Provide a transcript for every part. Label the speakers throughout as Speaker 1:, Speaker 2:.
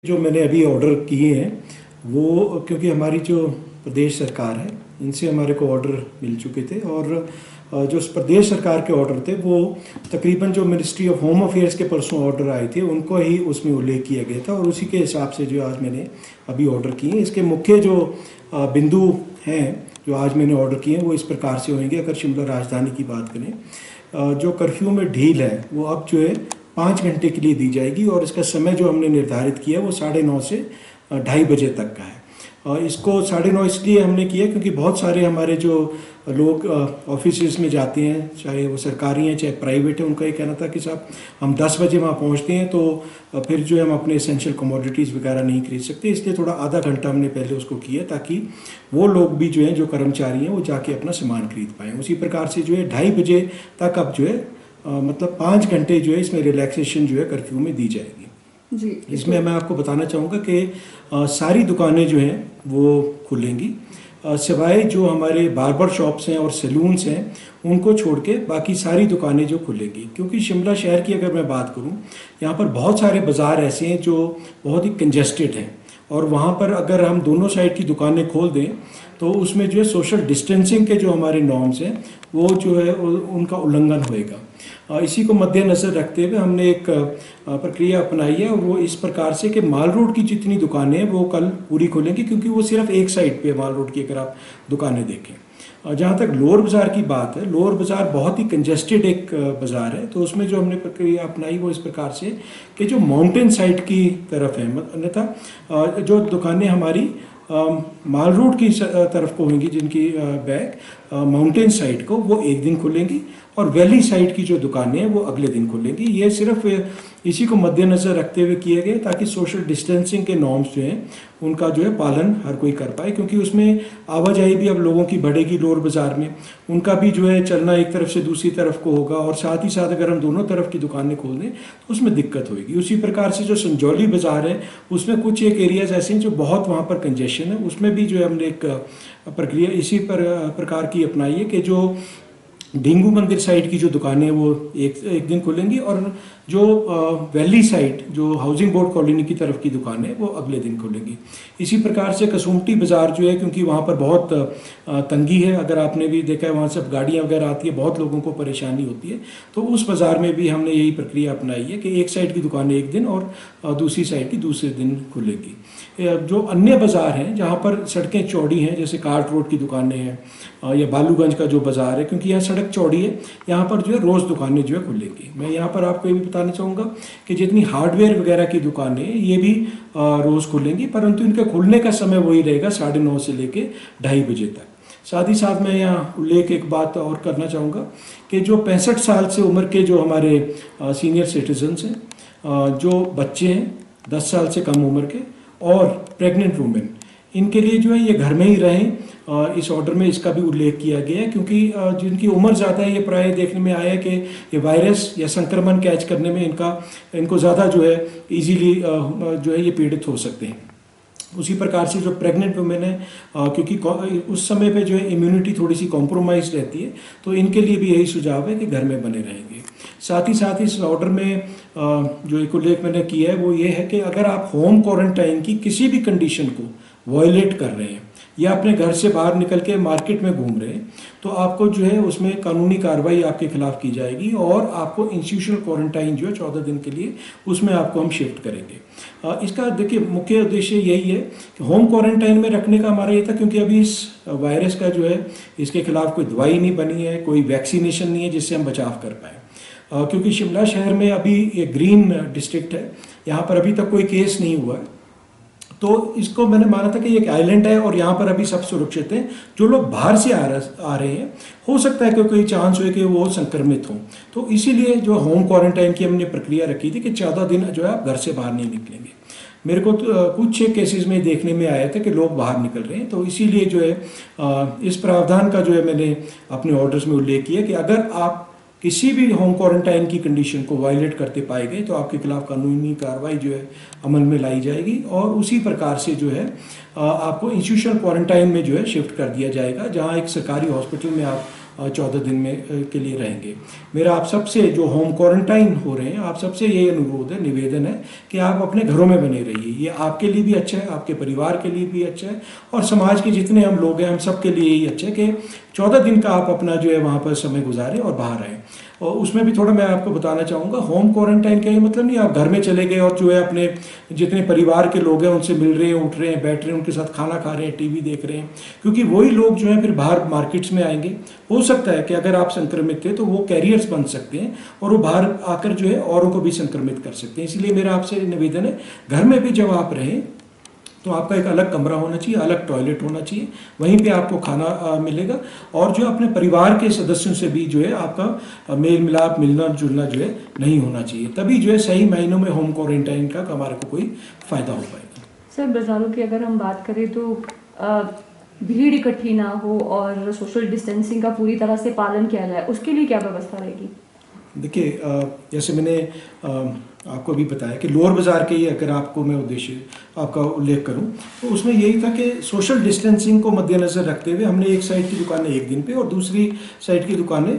Speaker 1: जो मैंने अभी ऑर्डर किए हैं वो क्योंकि हमारी जो प्रदेश सरकार है इनसे हमारे को ऑर्डर मिल चुके थे और जो प्रदेश सरकार के ऑर्डर थे वो तकरीबन जो मिनिस्ट्री ऑफ होम अफेयर्स के परसों ऑर्डर आए थे उनको ही उसमें उल्लेख किया गया था और उसी के हिसाब से जो आज मैंने अभी ऑर्डर किए। इसके मुख्य जो बिंदु हैं जो आज मैंने ऑर्डर किए हैं वो इस प्रकार से होंगे। अगर शिमला राजधानी की बात करें, जो कर्फ्यू में ढील है वो अब जो है 5 घंटे के लिए दी जाएगी और इसका समय जो हमने निर्धारित किया वो 9:30 से 2:30 बजे तक का है। इसको 9:30 इसलिए हमने किया क्योंकि बहुत सारे हमारे जो लोग ऑफिस में जाते हैं, चाहे वो सरकारी हैं चाहे प्राइवेट है, उनका ये कहना था कि साहब हम 10 बजे वहाँ पहुँचते हैं तो फिर जो है हम अपने एसेंशियल कमोडिटीज़ वगैरह नहीं खरीद सकते, इसलिए थोड़ा आधा घंटा हमने पहले उसको किया ताकि वो लोग भी जो हैं जो कर्मचारी हैं वो जाके अपना सामान खरीद पाएँ। उसी प्रकार से जो है 2:30 बजे तक अब जो है मतलब 5 घंटे जो है इसमें रिलैक्सेशन जो है कर्फ्यू में दी जाएगी जी। इसमें मैं आपको बताना चाहूँगा कि सारी दुकानें जो हैं वो खुलेंगी, सिवाय जो हमारे बार्बर शॉप्स हैं और सैलून्स हैं उनको छोड़ के बाकी सारी दुकानें जो खुलेंगी। क्योंकि शिमला शहर की अगर मैं बात करूं, यहाँ पर बहुत सारे बाज़ार ऐसे हैं जो बहुत ही कंजेस्टेड हैं और वहाँ पर अगर हम दोनों साइड की दुकानें खोल दें तो उसमें जो है सोशल डिस्टेंसिंग के जो हमारे नॉर्म्स हैं वो जो है उनका उल्लंघन होएगा। इसी को मद्देनज़र रखते हुए हमने एक प्रक्रिया अपनाई है और वो इस प्रकार से कि माल रोड की जितनी दुकानें हैं वो कल पूरी खोलेंगी, क्योंकि वो सिर्फ एक साइड पे माल रोड की अगर आप दुकानें देखें। जहाँ तक लोअर बाज़ार की बात है, लोअर बाज़ार बहुत ही कंजेस्टेड एक बाज़ार है, तो उसमें जो हमने प्रक्रिया अपनाई वो इस प्रकार से कि जो माउंटेन साइड की तरफ है, अन्यथा जो दुकानें हमारी माल रोड की तरफ को होंगी जिनकी बैग माउंटेन साइड को वो एक दिन खुलेंगी और वैली साइड की जो दुकानें हैं वो अगले दिन खुलेंगी। ये सिर्फ इसी को मद्देनज़र रखते हुए किए गए ताकि सोशल डिस्टेंसिंग के नॉर्म्स जो हैं उनका जो है पालन हर कोई कर पाए, क्योंकि उसमें आवाजाही भी अब लोगों की बढ़ेगी लोअर बाज़ार में, उनका भी जो है चलना एक तरफ से दूसरी तरफ को होगा और साथ ही साथ अगर हम दोनों तरफ की दुकानें खोल दें तो उसमें दिक्कत होगी। उसी प्रकार से जो संजौली बाज़ार है उसमें कुछ एक एरियाज़ ऐसे हैं जो बहुत वहाँ पर कंजेशन है, उसमें भी जो है हमने एक प्रक्रिया इसी प्रकार की अपनाई है कि जो डेंगू मंदिर साइड की जो दुकानें वो एक दिन खुलेंगी और जो वैली साइड जो हाउसिंग बोर्ड कॉलोनी की तरफ की दुकानें वो अगले दिन खुलेंगी। इसी प्रकार से कसुमटी बाज़ार जो है, क्योंकि वहाँ पर बहुत तंगी है, अगर आपने भी देखा है वहाँ सब गाड़ियाँ वगैरह आती है, बहुत लोगों को परेशानी होती है, तो उस बाज़ार में भी हमने यही प्रक्रिया अपनाई है कि एक साइड की दुकानें एक दिन और दूसरी साइड की दूसरे दिन खुलेगी। जो अन्य बाज़ार हैं जहाँ पर सड़कें चौड़ी हैं, जैसे कार्ट रोड की दुकानें हैं या बालूगंज का जो बाज़ार है, क्योंकि यहाँ सड़क चौड़ी है, यहाँ पर जो है रोज़ दुकानें जो है खुलेंगी। मैं यहाँ पर आपको ये भी बताना चाहूँगा कि जितनी हार्डवेयर वगैरह की दुकानें ये भी रोज़ खुलेंगी, परंतु इनके खुलने का समय वही रहेगा 9:30 से लेके 2:30 बजे तक। साथ ही साथ मैं यहाँ उल्लेख एक बात और करना चाहूँगा कि जो 65 साल से उम्र के जो हमारे सीनियर सिटीजन्स हैं, जो बच्चे हैं 10 साल से कम उम्र के और प्रेग्नेंट वुमेन, इनके लिए जो है ये घर में ही रहें। इस ऑर्डर में इसका भी उल्लेख किया गया है, क्योंकि जिनकी उम्र ज़्यादा है ये प्राय देखने में आया है कि ये वायरस या संक्रमण कैच करने में इनको ज़्यादा जो है इजीली जो है ये पीड़ित हो सकते हैं। उसी प्रकार से जो प्रेग्नेंट वुमेन है, क्योंकि उस समय पे जो है इम्यूनिटी थोड़ी सी कॉम्प्रोमाइज रहती है, तो इनके लिए भी यही सुझाव है कि घर में बने रहेंगे। साथ ही इस ऑर्डर में जो एक उल्लेख मैंने किया है वो ये है कि अगर आप होम क्वारंटाइन की किसी भी कंडीशन को वायलेट कर रहे हैं या अपने घर से बाहर निकल के मार्केट में घूम रहे हैं तो आपको जो है उसमें कानूनी कार्रवाई आपके खिलाफ की जाएगी और आपको इंस्टीट्यूशनल क्वारंटाइन जो है 14 दिन के लिए उसमें आपको हम शिफ्ट करेंगे। इसका देखिए मुख्य उद्देश्य यही है कि होम क्वारंटाइन में रखने का हमारा ये था, क्योंकि अभी इस वायरस का जो है इसके खिलाफ कोई दवाई नहीं बनी है, कोई वैक्सीनेशन नहीं है जिससे हम बचाव कर पाएँ। क्योंकि शिमला शहर में अभी ये ग्रीन डिस्ट्रिक्ट है, यहाँ पर अभी तक कोई केस नहीं हुआ है, तो इसको मैंने माना था कि ये एक आइलैंड है और यहाँ पर अभी सब सुरक्षित हैं। जो लोग बाहर से आ रहे हैं हो सकता है कि कोई चांस हो कि वो संक्रमित हों, तो इसीलिए जो होम क्वारंटाइन की हमने प्रक्रिया रखी थी कि 14 दिन जो है आप घर से बाहर नहीं निकलेंगे। मेरे को तो कुछ केसेस में देखने में आया था कि लोग बाहर निकल रहे हैं, तो इसीलिए जो है इस प्रावधान का जो है मैंने अपने ऑर्डर्स में उल्लेख किया कि अगर आप किसी भी होम क्वारंटाइन की कंडीशन को वायलेट करते पाए गए तो आपके खिलाफ कानूनी कार्रवाई जो है अमल में लाई जाएगी और उसी प्रकार से जो है आपको इंस्टीट्यूशनल क्वारंटाइन में जो है शिफ्ट कर दिया जाएगा, जहां एक सरकारी हॉस्पिटल में आप 14 दिन में के लिए रहेंगे। मेरा आप सबसे जो होम क्वारंटाइन हो रहे हैं, आप सबसे ये अनुरोध है, निवेदन है कि आप अपने घरों में बने रहिए। ये आपके लिए भी अच्छा है, आपके परिवार के लिए भी अच्छा है और समाज के जितने हम लोग हैं हम सब के लिए यही अच्छा है कि 14 दिन का आप अपना जो है वहाँ पर समय गुजारें और बाहर आएँ। और उसमें भी थोड़ा मैं आपको बताना चाहूँगा, होम क्वारंटाइन का ये मतलब नहीं आप घर में चले गए और जो है अपने जितने परिवार के लोग हैं उनसे मिल रहे हैं, उठ रहे हैं, बैठ रहे हैं, उनके साथ खाना खा रहे हैं, टीवी देख रहे हैं, क्योंकि वही लोग जो है फिर बाहर मार्केट्स में आएंगे। हो सकता है कि अगर आप संक्रमित थे तो वो कैरियर्स बन सकते हैं और वो बाहर आकर जो है औरों को भी संक्रमित कर सकते हैं। इसलिए मेरा आपसे निवेदन है, घर में भी जब आप रहें तो आपका एक अलग कमरा होना चाहिए, अलग टॉयलेट होना चाहिए, वहीं पे आपको खाना मिलेगा और जो अपने परिवार के सदस्यों से भी जो है आपका मेल मिलाप, मिलना जुलना जो है नहीं होना चाहिए। तभी जो है सही मायनों में होम क्वारंटाइन का हमारे को कोई फ़ायदा हो पाएगा।
Speaker 2: सर, बाज़ारों की अगर हम बात करें तो भीड़ इकट्ठी ना हो और सोशल डिस्टेंसिंग का पूरी तरह से पालन किया जाए, उसके लिए क्या व्यवस्था रहेगी?
Speaker 1: देखिए, जैसे मैंने आपको भी बताया कि लोअर बाज़ार के ही अगर आपको मैं उद्देश्य आपका उल्लेख करूं तो उसमें यही था कि सोशल डिस्टेंसिंग को मद्देनज़र रखते हुए हमने एक साइड की दुकानें एक दिन पे और दूसरी साइड की दुकानें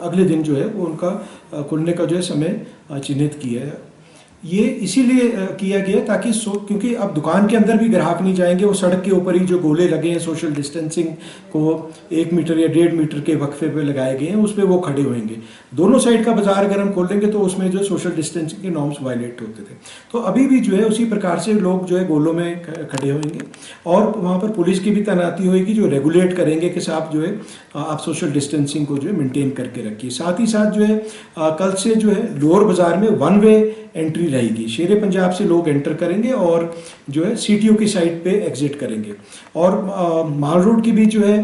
Speaker 1: अगले दिन जो है वो उनका खुलने का जो है समय चिन्हित किया है। ये इसीलिए किया गया ताकि क्योंकि अब दुकान के अंदर भी ग्राहक नहीं जाएंगे, वो सड़क के ऊपर ही जो गोले लगे हैं सोशल डिस्टेंसिंग को 1 मीटर या 1.5 मीटर के वक्फे पे लगाए गए हैं, उस पर वो खड़े होंगे। दोनों साइड का बाजार अगर हम खोलेंगे तो उसमें जो सोशल डिस्टेंसिंग के नॉर्म्स वायलेट होते थे, तो अभी भी जो है उसी प्रकार से लोग जो है गोलों में खड़े होंगे और वहाँ पर पुलिस की भी तैनाती होगी जो रेगुलेट करेंगे कि साहब जो है आप सोशल डिस्टेंसिंग को जो है मेंटेन करके रखिए। साथ ही साथ जो है कल से जो है लोअर बाजार में 1 वे एंट्री रहेगी। शेरे पंजाब से लोग एंटर करेंगे और जो है सीटीओ की साइड पे एग्जिट करेंगे और माल रोड की भी जो है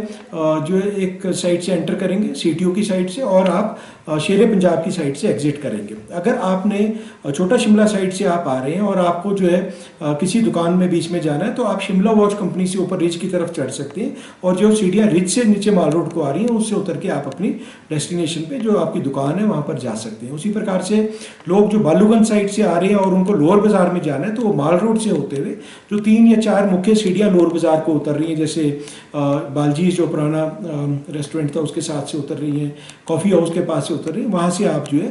Speaker 1: एक साइड से एंटर करेंगे सीटीओ की साइड से और आप शेरे पंजाब की साइड से एग्जिट करेंगे। अगर आपने छोटा शिमला साइड से आप आ रहे हैं और आपको जो है किसी दुकान में बीच में जाना है तो आप शिमला वॉच कंपनी से ऊपर रिज की तरफ चढ़ सकते हैं और जो सीढ़ियाँ रिज से नीचे माल रोड को आ रही हैं उससे उतर के आप अपनी डेस्टिनेशन पे जो आपकी दुकान है वहाँ पर जा सकते हैं। उसी प्रकार से लोग जो बालूगंज साइड से आ रहे हैं और उनको लोअर बाजार में जाना है तो वो माल रोड से होते हुए जो 3 या 4 मुख्य सीढ़ियाँ लोअर बाजार को उतर रही हैं, जैसे बालजी जो पुराना रेस्टोरेंट था उसके साथ से उतर रही हैं, कॉफ़ी हाउस के पास से उतर रही हैं, वहाँ से आप जो है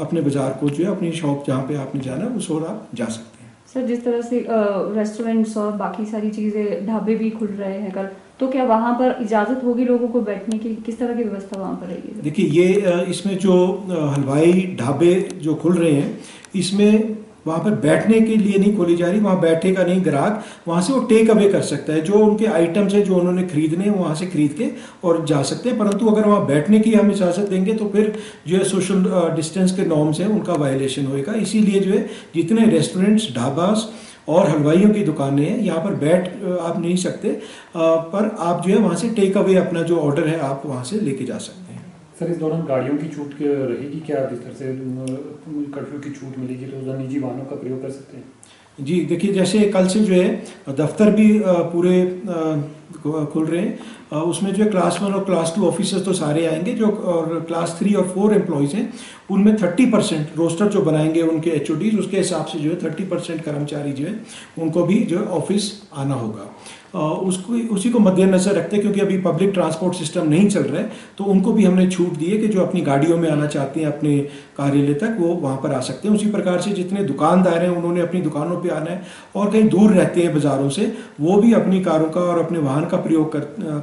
Speaker 1: अपने बाजार को जो है अपनी शॉप जहाँ पे आपने जाना है उस ओर आप जा सकते हैं।
Speaker 2: सर, जिस तरह से रेस्टोरेंट्स और बाकी सारी चीज़ें, ढाबे भी खुल रहे हैं कल, तो क्या वहाँ पर इजाज़त होगी लोगों को बैठने की? किस तरह की व्यवस्था वहाँ पर रहेगी?
Speaker 1: देखिए, ये इसमें जो हलवाई ढाबे जो खुल रहे हैं इसमें वहाँ पर बैठने के लिए नहीं खोली जा रही, वहाँ बैठेगा नहीं ग्राहक, वहाँ से वो टेक अवे कर सकता है, जो उनके आइटम्स हैं जो उन्होंने खरीदने हैं वहाँ से खरीद के और जा सकते हैं। परंतु अगर वहाँ बैठने की हम इजाज़त देंगे तो फिर जो है सोशल डिस्टेंस के नॉर्म्स हैं उनका वायलेशन होएगा। इसीलिए जो है जितने रेस्टोरेंट्स, ढाबास और हलवाइयों की दुकानें हैं यहाँ पर बैठ आप नहीं सकते, पर आप जो है वहाँ से टेक अवे अपना जो ऑर्डर है आप वहाँ से लेके जा सकते हैं।
Speaker 3: सर, इस दौरान गाड़ियों की छूट रहेगी क्या? जिस तरह से कर्फ्यू की छूट मिलेगी तो निजी वाहनों का प्रयोग कर सकते हैं?
Speaker 1: जी देखिए, जैसे कल से जो है दफ्तर भी पूरे खुल रहे हैं, उसमें जो है क्लास 1 और क्लास 2 ऑफिसर्स तो सारे आएंगे, जो और क्लास 3 और 4 एम्प्लॉयज़ हैं उनमें 30% रोस्टर जो बनाएंगे उनके HODs, उसके हिसाब से जो है 30% कर्मचारी जो है उनको भी जो है ऑफिस आना होगा। उसी को मद्देनज़र रखते हैं क्योंकि अभी पब्लिक ट्रांसपोर्ट सिस्टम नहीं चल रहा है तो उनको भी हमने छूट दी है कि जो अपनी गाड़ियों में आना चाहते हैं अपने कार्यालय तक वो वहाँ पर आ सकते हैं। उसी प्रकार से जितने दुकानदार हैं उन्होंने अपनी दुकानों पे आना है और कहीं दूर रहते हैं बाज़ारों से वो भी अपनी कारों का और अपने वाहन का प्रयोग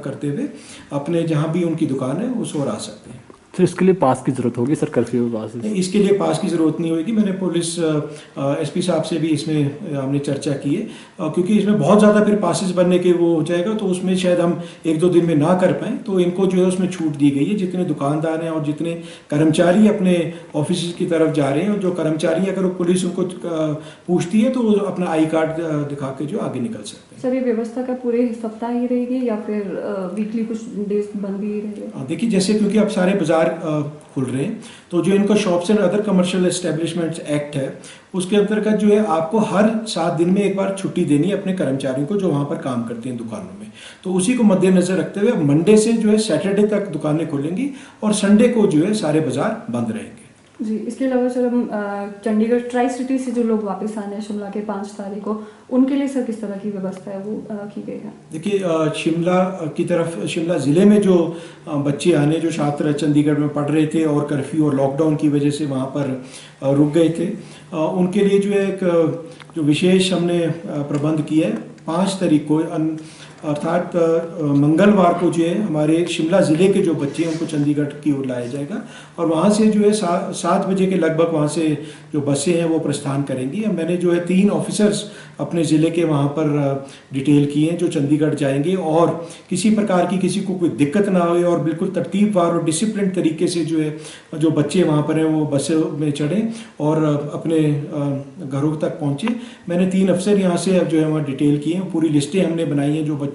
Speaker 1: करते हुए अपने जहाँ भी उनकी दुकान है उस ओर आ सकते हैं।
Speaker 4: तो इसके लिए पास की ज़रूरत होगी सर, कर्फ्यू पास?
Speaker 1: इसके लिए पास की ज़रूरत नहीं होगी। मैंने पुलिस SP साहब से भी इसमें हमने चर्चा की है, क्योंकि इसमें बहुत ज़्यादा फिर पासेस बनने के वो हो जाएगा तो उसमें शायद हम 1-2 दिन में ना कर पाएँ, तो इनको जो है उसमें छूट दी गई है। जितने दुकानदार हैं और जितने कर्मचारी अपने ऑफिस की तरफ जा रहे हैं और जो कर्मचारी अगर पुलिस उनको पूछती है तो वो अपना आई कार्ड दिखा के जो आगे निकल सकते हैं।
Speaker 2: सर, ये व्यवस्था का पूरे सप्ताह ही रहेगी या फिर वीकली कुछ डेज बंद भी रहेगा?
Speaker 1: देखिए, जैसे क्योंकि अब सारे बाजार खुल रहे हैं तो जो इनका shops and other commercial establishments act है उसके अंतर्गत जो है आपको हर 7 दिन में एक बार छुट्टी देनी है अपने कर्मचारियों को जो वहाँ पर काम करते हैं दुकानों में। तो उसी को मद्देनजर रखते हुए मंडे से जो है सैटरडे तक दुकानें खुलेंगी और संडे को जो है सारे बाजार बंद रहेंगे।
Speaker 2: जी, इसके अलावा सर हम चंडीगढ़ ट्राई सिटी से जो लोग वापस आने हैं शिमला के 5 तारीख को, उनके लिए सर किस तरह की व्यवस्था है वो की गई है?
Speaker 1: देखिए, शिमला की तरफ, शिमला ज़िले में जो बच्चे आने, जो छात्र चंडीगढ़ में पढ़ रहे थे और कर्फ्यू और लॉकडाउन की वजह से वहाँ पर रुक गए थे, उनके लिए जो है एक जो विशेष हमने प्रबंध किया है 5 तारीख को, अर्थात मंगलवार को जो है हमारे शिमला ज़िले के जो बच्चे हैं उनको चंडीगढ़ की ओर लाया जाएगा और वहाँ से जो है 7 बजे के लगभग वहाँ से जो बसें हैं वो प्रस्थान करेंगी। मैंने जो है 3 ऑफिसर्स अपने ज़िले के वहाँ पर डिटेल किए हैं जो चंडीगढ़ जाएंगे और किसी प्रकार की किसी को कोई दिक्कत ना हो और बिल्कुल तरतीबवार और डिसिप्लिन तरीके से जो है जो बच्चे वहाँ पर हैं वो बसों में चढ़ें और अपने घरों तक पहुँचे। मैंने 3 अफसर यहाँ से जो है वहाँ डिटेल किए हैं, पूरी लिस्टें हमने बनाई हैं जो बच्चे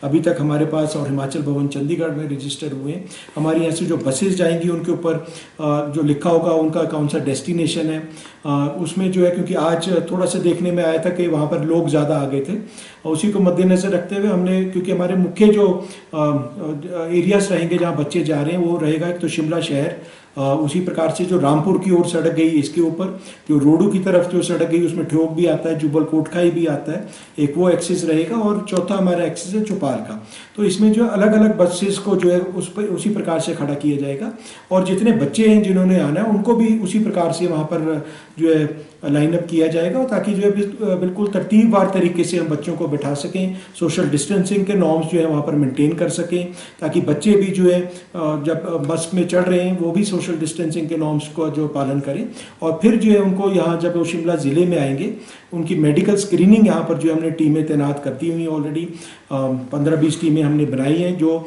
Speaker 1: अभी तक हमारे पास और हिमाचल भवन चंडीगढ़ में रजिस्टर हुए हैं। हमारे यहाँ से जो बसेस जाएंगी उनके ऊपर जो लिखा होगा उनका कौन सा डेस्टिनेशन है, उसमें जो है, क्योंकि आज थोड़ा सा देखने में आया था कि वहाँ पर लोग ज़्यादा आ गए थे और उसी को मद्देनज़र रखते हुए हमने, क्योंकि हमारे मुख्य जो एरियाज रहेंगे जहाँ बच्चे जा रहे हैं वो रहेगा एक तो शिमला शहर, उसी प्रकार से जो रामपुर की ओर सड़क गई इसके ऊपर, जो रोडू की तरफ जो सड़क गई उसमें ठियोग भी आता है, जुब्बल कोटखाई भी आता है, एक वो एक्सेस रहेगा और चौथा हमारा एक्सेस है चौपाल का। तो इसमें जो अलग अलग बसेस को जो है उस पर उसी प्रकार से खड़ा किया जाएगा और जितने बच्चे हैं जिन्होंने आना है उनको भी उसी प्रकार से वहाँ पर जो है लाइनअप किया जाएगा ताकि जो है बिल्कुल तरतीबवार तरीके से हम बच्चों को बिठा सकें, सोशल डिस्टेंसिंग के नॉर्म्स जो है वहाँ पर मेंटेन कर सकें ताकि बच्चे भी जो है जब बस में चढ़ रहे हैं वो भी सोशल डिस्टेंसिंग के नॉर्म्स को जो पालन करें और फिर जो है उनको यहाँ जब वो शिमला ज़िले में आएंगे उनकी मेडिकल स्क्रीनिंग यहाँ पर जो हमने टीमें तैनात करती हुई ऑलरेडी 15-20 टीमें हमने बनाई हैं जो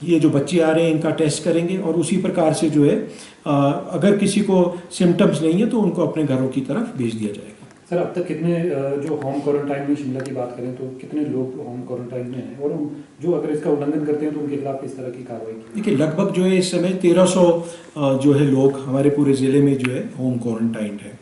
Speaker 1: ये जो बच्चे आ रहे हैं इनका टेस्ट करेंगे और उसी प्रकार से जो है अगर किसी को सिम्टम्स नहीं है तो उनको अपने घरों की तरफ भेज दिया जाएगा।
Speaker 3: सर, अब तक कितने जो होम क्वारंटाइन में शिमला की बात करें तो कितने लोग होम क्वारंटाइन में हैं और जो अगर इसका उल्लंघन करते हैं तो उनके खिलाफ किस तरह की कार्रवाई की?
Speaker 1: देखिए, लगभग जो है इस समय 1300 जो है लोग हमारे पूरे ज़िले में जो है होम क्वारंटाइन है।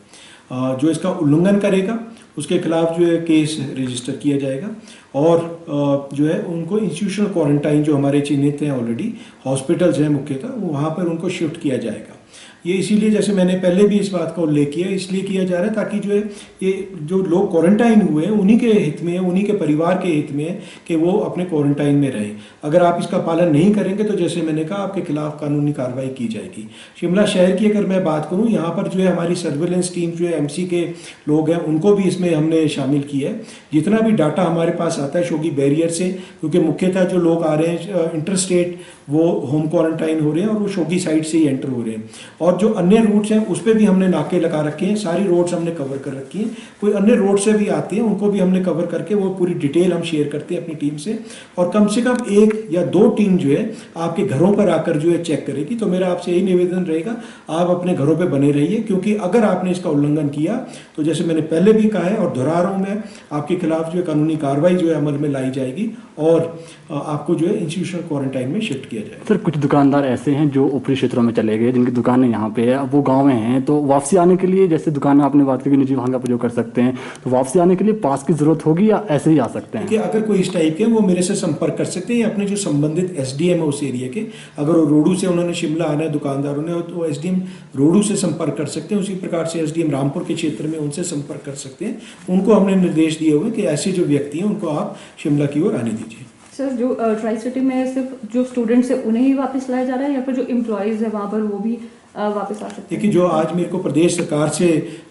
Speaker 1: जो इसका उल्लंघन करेगा उसके खिलाफ जो है केस रजिस्टर किया जाएगा और जो है उनको इंस्टीट्यूशनल क्वारंटाइन जो हमारे चिन्हित हैं ऑलरेडी हॉस्पिटल्स हैं मुख्यतः वहाँ पर उनको शिफ्ट किया जाएगा। ये इसीलिए, जैसे मैंने पहले भी इस बात का उल्लेख किया, इसलिए किया जा रहा है ताकि जो है ये जो लोग क्वारंटाइन हुए हैं उन्हीं के हित में, उन्हीं के परिवार के हित में है कि वो अपने क्वारंटाइन में रहें। अगर आप इसका पालन नहीं करेंगे तो जैसे मैंने कहा आपके खिलाफ कानूनी कार्रवाई की जाएगी। शिमला शहर की अगर मैं बात करूँ, यहाँ पर जो है हमारी सर्विलेंस टीम जो है MC के लोग हैं उनको भी इसमें हमने शामिल किया है। जितना भी डाटा हमारे पास आता है शोगी बैरियर से, क्योंकि मुख्यतः जो लोग आ रहे हैं इंटरस्टेट वो होम क्वारंटाइन हो रहे हैं और वो शोगी साइड से ही एंटर हो रहे हैं और जो अन्य रूट्स हैं उस पर भी हमने नाके लगा रखे हैं, सारी रोड्स हमने कवर कर रखी हैं। कोई अन्य रोड से भी आते हैं उनको भी हमने कवर करके वो पूरी डिटेल हम शेयर करते हैं अपनी टीम से और कम से कम 1 या 2 टीम जो है आपके घरों पर आकर जो है चेक करेगी। तो मेरा आपसे यही निवेदन रहेगा, आप अपने घरों पर बने रहिए, क्योंकि अगर आपने इसका उल्लंघन किया तो जैसे मैंने पहले भी कहा है और दोहरा रहा हूँ मैं, आपके खिलाफ जो है कानूनी कार्रवाई जो है अमल में लाई जाएगी और आपको जो है इंस्टीट्यूशनल क्वारंटाइन में शिफ्ट किया जाएगा।
Speaker 4: सर, कुछ दुकानदार ऐसे हैं जो ऊपरी क्षेत्रों में चले गए, जिनकी दुकानें यहाँ पे है, अब वो गांव में हैं, तो वापसी आने के लिए, जैसे दुकान आपने बात की निजी वाहन का प्रयोग कर सकते हैं, तो वापसी आने के लिए पास की जरूरत होगी या ऐसे ही आ सकते हैं?
Speaker 1: कि अगर कोई इस टाइप के वो मेरे से संपर्क कर सकते हैं, अपने जो संबंधित SDM है उस एरिया के, अगर वो रोडू से उन्होंने शिमला आना है दुकानदारों ने तो SDM रोडू से संपर्क कर सकते हैं। उसी प्रकार से SDM रामपुर के क्षेत्र में उनसे संपर्क कर सकते हैं। उनको हमने निर्देश दिए हुए कि ऐसे जो व्यक्ति हैं उनको आप शिमला की ओर आने दीजिए।
Speaker 2: सर, जो ट्राई सिटी में सिर्फ जो स्टूडेंट्स है उन्हें ही वापस लाया जा रहा है या फिर जो एम्प्लॉयज़ है वहाँ पर वो भी वापस आ सकते हैं?
Speaker 1: देखिए, जो आज मेरे को प्रदेश सरकार से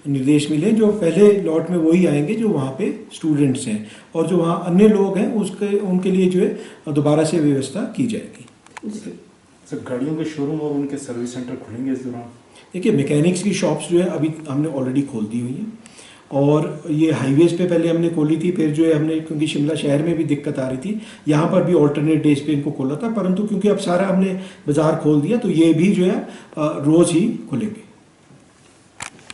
Speaker 1: निर्देश मिले, जो पहले लॉट में वही आएंगे जो वहाँ पे स्टूडेंट्स हैं और जो वहाँ अन्य लोग हैं उसके उनके लिए जो है दोबारा से व्यवस्था की जाएगी।
Speaker 5: सर, गाड़ियों के शोरूम और उनके सर्विस सेंटर खुलेंगे इस दौरान?
Speaker 1: देखिए, मैकेनिक्स की शॉप्स जो है अभी हमने ऑलरेडी खोल दी हुई हैं और ये हाईवेज पे पहले हमने खोली थी, फिर जो है हमने, क्योंकि शिमला शहर में भी दिक्कत आ रही थी, यहाँ पर भी ऑल्टरनेट डेज पे इनको खोला था, परंतु क्योंकि अब सारा हमने बाज़ार खोल दिया तो ये भी जो है रोज़ ही खुलेंगे।